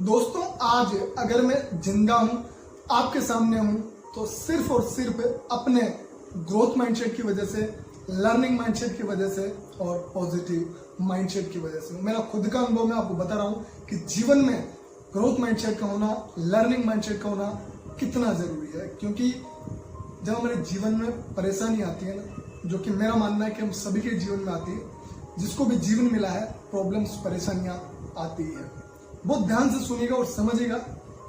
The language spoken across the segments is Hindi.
दोस्तों, आज अगर मैं जिंदा हूं, आपके सामने हूं, तो सिर्फ और सिर्फ अपने ग्रोथ माइंडसेट की वजह से, लर्निंग माइंडसेट की वजह से और पॉजिटिव माइंडसेट की वजह से। मेरा खुद का अनुभव मैं आपको बता रहा हूं कि जीवन में ग्रोथ माइंडसेट का होना, लर्निंग माइंडसेट का होना कितना जरूरी है। क्योंकि जब हमारे जीवन में परेशानी आती है ना, जो कि मेरा मानना है कि हम सभी के जीवन में आती है, जिसको भी जीवन मिला है, प्रॉब्लम्स, परेशानियां आती है। बहुत ध्यान से सुनिएगा और समझिएगा।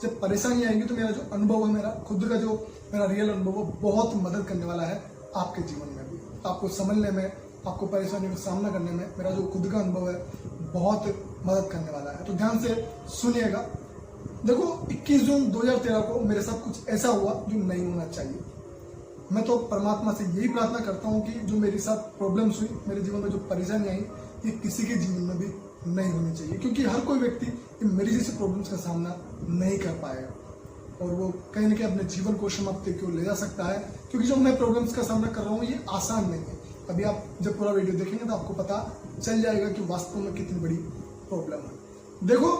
जब परेशानी आएंगी तो मेरा जो अनुभव है, मेरा खुद का जो मेरा रियल अनुभव है, बहुत मदद करने वाला है आपके जीवन में भी। आपको समझने में, आपको परेशानियों का सामना करने में मेरा जो खुद का अनुभव है बहुत मदद करने वाला है। तो ध्यान से सुनिएगा। देखो, 21 जून 2013 को मेरे साथ कुछ ऐसा हुआ जो नहीं होना चाहिए। मैं तो परमात्मा से यही प्रार्थना करता हूँ कि जो मेरे साथ प्रॉब्लम्स हुई, मेरे जीवन में जो परेशानी आई, ये किसी के जीवन में भी नहीं होनी चाहिए। क्योंकि हर कोई व्यक्ति मेरी जैसी प्रॉब्लम्स का सामना नहीं कर पाएगा और वो कहीं ना कहीं अपने जीवन को समाप्ति की ओर ले जा सकता है। क्योंकि जो मैं प्रॉब्लम्स का सामना कर रहा हूँ, ये आसान नहीं है। अभी आप जब पूरा वीडियो देखेंगे तो आपको पता चल जाएगा कि वास्तव में कितनी बड़ी प्रॉब्लम है। देखो,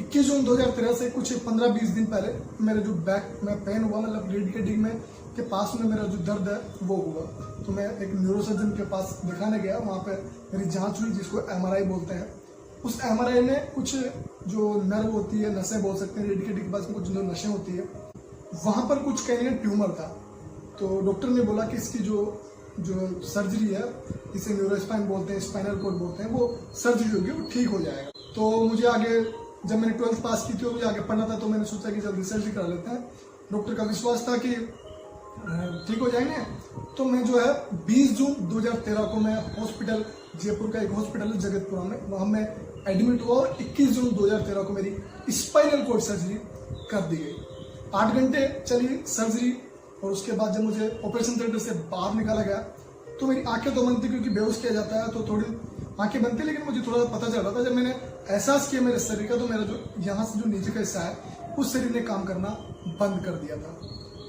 21 जून 2013 से कुछ 15-20 दिन पहले मेरे जो बैक में पेन हुआ, मतलब रीढ़ की हड्डी में के पास में मेरा जो दर्द है वो हुआ। तो मैं एक न्यूरोसर्जन के पास दिखाने गया। वहाँ पे मेरी जांच हुई, जिसको MRI बोलते हैं। उस MRI में कुछ जो नर्व होती है, नसें बोल सकते हैं, रीढ़ की हड्डी के पास में कुछ जो नसें होती है, वहाँ पर कुछ कहने का ट्यूमर था। तो डॉक्टर ने बोला कि इसकी जो सर्जरी है, इसे न्यूरोस्पाइन बोलते हैं, स्पाइनल कॉर्ड बोलते हैं, वो सर्जरी होगी, वो ठीक हो जाएगा। तो मुझे आगे, जब मैंने 12th पास की थी और मुझे आगे पढ़ना था, तो मैंने सोचा कि जल्दी सर्जरी करा लेते हैं। डॉक्टर का विश्वास था कि ठीक हो जाएंगे। तो मैं जो है 20 जून 2013 को मैं हॉस्पिटल, जयपुर का एक हॉस्पिटल है जगतपुरा में, वहां मैं एडमिट हुआ और 21 जून 2013 को मेरी स्पाइनल कॉर्ड सर्जरी कर दी गई। 8 घंटे चली सर्जरी और उसके बाद जब मुझे ऑपरेशन थिएटर से बाहर निकाला गया तो मेरी आंखें तो बंद थी, क्योंकि बेहोश किया जाता है तो थोड़ी आंखें बंद थी। लेकिन मुझे थोड़ा पता चल रहा था। जब मैंने एहसास किया मेरे शरीर का, तो मेरा जो यहाँ से जो नीचे का हिस्सा है, उस शरीर ने काम करना बंद कर दिया था।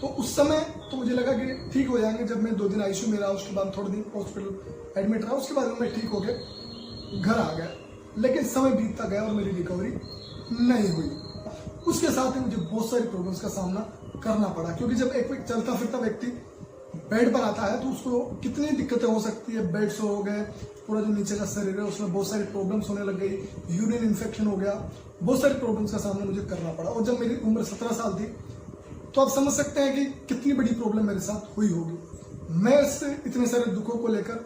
तो उस समय तो मुझे लगा कि ठीक हो जाएंगे। जब मैं 2 दिन ICU में रहा, उसके बाद थोड़े दिन हॉस्पिटल एडमिट रहा, उसके बाद मैं ठीक हो गया, घर आ गया। लेकिन समय बीतता गया और मेरी रिकवरी नहीं हुई। उसके साथ ही मुझे बहुत सारी प्रॉब्लम्स का सामना करना पड़ा। क्योंकि जब एक चलता फिरता व्यक्ति बेड पर आता है तो उसको कितनी दिक्कतें हो सकती है। बेड सो हो गए, पूरा जो नीचे का शरीर है उसमें बहुत सारी प्रॉब्लम्स होने लग गई, यूरिन इन्फेक्शन हो गया, बहुत सारी प्रॉब्लम्स का सामना मुझे करना पड़ा। और जब मेरी उम्र 17 साल थी, तो आप समझ सकते हैं कि कितनी बड़ी प्रॉब्लम मेरे साथ हुई होगी। मैं इससे इतने सारे दुखों को लेकर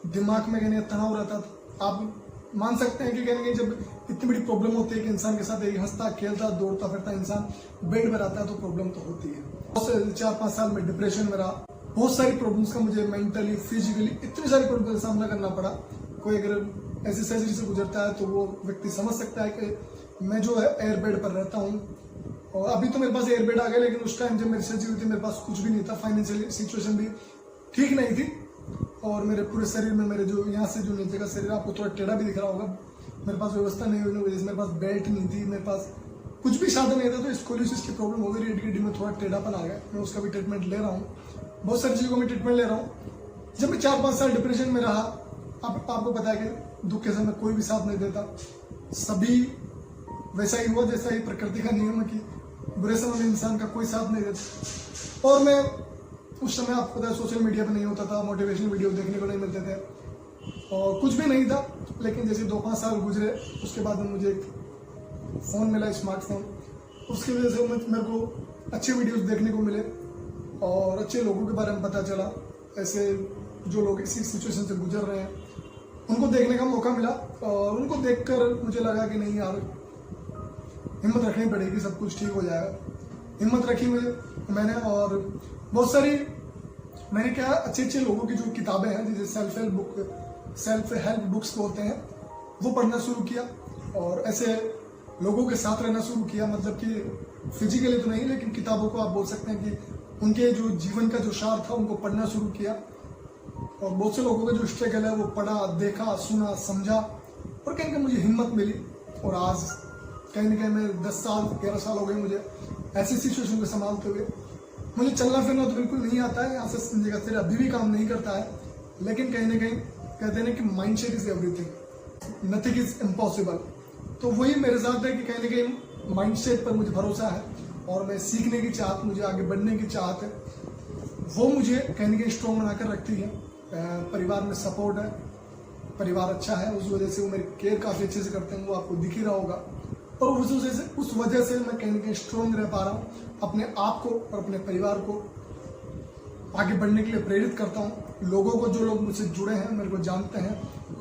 दिमाग में कहने तनाव रहता था। आप मान सकते हैं कि कहने जब इतनी बड़ी प्रॉब्लम होती है कि इंसान के साथ एक हंसता खेलता दौड़ता फिरता इंसान बेड पर आता है, तो प्रॉब्लम तो होती है। बहुत से 4-5 साल में डिप्रेशन में रहा। बहुत सारी प्रॉब्लम्स का मुझे मेंटली, फिजिकली इतनी सारी प्रॉब्लम का सामना करना पड़ा। कोई अगर ऐसी सर्जरी से गुजरता है तो वो व्यक्ति समझ सकता है कि मैं जो है एयर बेड पर रहता हूँ। और अभी तो मेरे पास एयर बेड आ गया, लेकिन उस टाइम जब मेरी सर्जरी हुई थी मेरे पास कुछ भी नहीं था। फाइनेंशियल सिचुएशन भी ठीक नहीं थी और मेरे पूरे शरीर में, मेरे जो यहाँ से जो नीचे का शरीर, आपको थोड़ा टेढ़ा भी दिख रहा होगा, मेरे पास व्यवस्था नहीं हुई वजह से, मेरे पास बेल्ट नहीं थी, मेरे पास कुछ भी साधन नहीं था। तो स्कोलियोसिस की प्रॉब्लम हो गई, रीढ़ की हड्डी में थोड़ा टेढ़ापन आ गया। मैं उसका भी ट्रीटमेंट ले रहा हूँ, बहुत सारी चीज़ों का मैं ट्रीटमेंट ले रहा हूँ। जब मैं 4-5 साल डिप्रेशन में रहा, आपको पता है कि दुख के समय कोई भी साथ नहीं देता। सभी वैसा ही हुआ जैसा ही प्रकृति का नियम है कि बुरे समय में इंसान का कोई साथ नहीं देता। और मैं उस समय, आपको पता है, सोशल मीडिया पे नहीं होता था, मोटिवेशनल वीडियो देखने को नहीं मिलते थे और कुछ भी नहीं था। लेकिन जैसे 2-5 साल गुजरे, उसके बाद में मुझे एक फ़ोन मिला, स्मार्टफोन। उसकी वजह से मेरे को अच्छे वीडियोस देखने को मिले और अच्छे लोगों के बारे में पता चला। ऐसे जो लोग इसी सिचुएशन से गुजर रहे हैं, उनको देखने का मौका मिला और उनको देखकर मुझे लगा कि नहीं यार, हिम्मत रखनी पड़ेगी, सब कुछ ठीक हो जाएगा। हिम्मत रखी मैंने और बहुत सारी, मैंने क्या, अच्छे लोगों की जो किताबें हैं, जैसे सेल्फ हेल्प बुक्स बोलते हैं, वो पढ़ना शुरू किया और ऐसे लोगों के साथ रहना शुरू किया। मतलब कि फिजिकली तो नहीं, लेकिन किताबों को आप बोल सकते हैं कि उनके जो जीवन का जो सार था उनको पढ़ना शुरू किया। और बहुत से लोगों का जो स्ट्रगल है वो पढ़ा, देखा, सुना, समझा और कहीं ना मुझे हिम्मत मिली। और आज कहीं ना कहीं मैं 10 साल 11 साल हो गए मुझे ऐसी सिचुएशन को संभालते हुए। मुझे चलना फिरना तो बिल्कुल नहीं आता है, यहाँ से जगह से अभी भी काम नहीं करता है। लेकिन कहीं ना कहीं कहते हैं कि mindset is everything, nothing is impossible. तो वही मेरे साथ है कि कहीं ना कहीं माइंडसेट पर मुझे भरोसा है और मैं सीखने की चाहत, मुझे आगे बढ़ने की चाहत है, वो मुझे कहीं ना कहीं स्ट्रॉन्ग बनाकर रखती है। परिवार में सपोर्ट है, परिवार अच्छा है, उस वजह से वो मेरी केयर काफ़ी अच्छे से करते हैं, वो आपको दिख ही रहा होगा। और उस वजह से मैं कहीं ना कहीं स्ट्रॉन्ग रह पा रहा हूँ, अपने आप को और अपने परिवार को आगे बढ़ने के लिए प्रेरित करता हूँ। लोगों को, जो लोग मुझसे जुड़े हैं, मेरे को जानते हैं,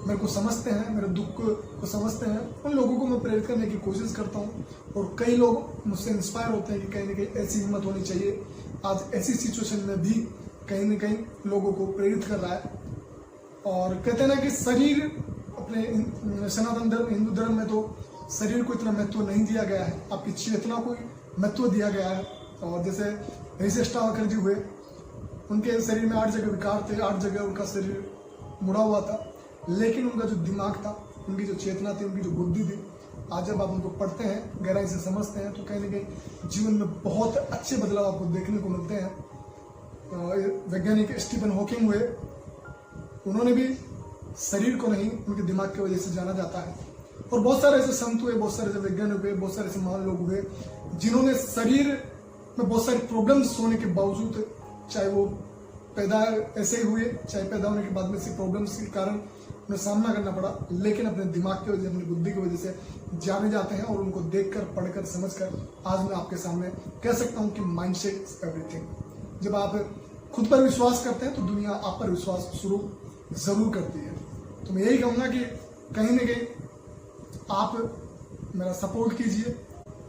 मेरे को समझते हैं, मेरे दुख को समझते हैं, उन लोगों को मैं प्रेरित करने की कोशिश करता हूँ। और कई लोग मुझसे इंस्पायर होते हैं कि कहीं ना कहीं ऐसी हिम्मत होनी चाहिए। आज ऐसी सिचुएशन में भी कहीं ना कहीं लोगों को प्रेरित कर रहा है। और कहते हैं ना कि शरीर, अपने सनातन धर्म, हिंदू धर्म में तो शरीर को इतना महत्व नहीं दिया गया है, आपकी चेतना को महत्व दिया गया है। और जैसे वशिष्ठ जी हुए, उनके शरीर में 8 जगह विकार थे, 8 जगह उनका शरीर मुड़ा हुआ था, लेकिन उनका जो दिमाग था, उनकी जो चेतना थी, उनकी जो बुद्धि थी, आज जब आप उनको पढ़ते हैं, गहराई से समझते हैं, तो कहीं ना कहीं जीवन में बहुत अच्छे बदलाव आपको देखने को मिलते हैं। वैज्ञानिक स्टीफन हॉकिंग हुए, उन्होंने भी शरीर को नहीं, उनके दिमाग की वजह से जाना जाता है। और बहुत सारे ऐसे संत हुए, बहुत सारे ऐसे वैज्ञानिक हुए, बहुत सारे ऐसे महान लोग हुए, जिन्होंने शरीर में बहुत सारी प्रॉब्लम्स होने के बावजूद, चाहे वो पैदा ऐसे ही हुए, चाहे पैदा होने के बाद में से प्रॉब्लम्स के कारण उन्हें सामना करना पड़ा, लेकिन अपने दिमाग की वजह, अपनी बुद्धि की वजह से जाने जाते हैं। और उनको देखकर, पढ़कर, समझकर आज मैं आपके सामने कह सकता हूँ कि माइंडसेट इज एवरीथिंग। जब आप खुद पर विश्वास करते हैं तो दुनिया आप पर विश्वास शुरू जरूर करती है। तो मैं यही कहूँगा कि कहीं ना कहीं आप मेरा सपोर्ट कीजिए।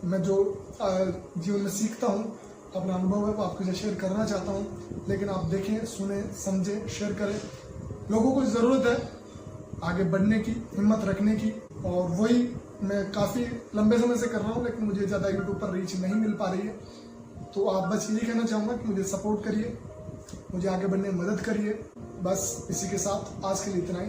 मैं जो जीवन में सीखता हूँ, अपना अनुभव है वो आपके साथ शेयर करना चाहता हूँ, लेकिन आप देखें, सुने, समझें, शेयर करें। लोगों को ज़रूरत है आगे बढ़ने की, हिम्मत रखने की, और वही मैं काफ़ी लंबे समय से कर रहा हूँ, लेकिन मुझे ज़्यादा यूट्यूब पर रीच नहीं मिल पा रही है। तो आप बस यही कहना चाहूँगा कि मुझे सपोर्ट करिए, मुझे आगे बढ़ने में मदद करिए। बस इसी के साथ आज के लिए इतना ही।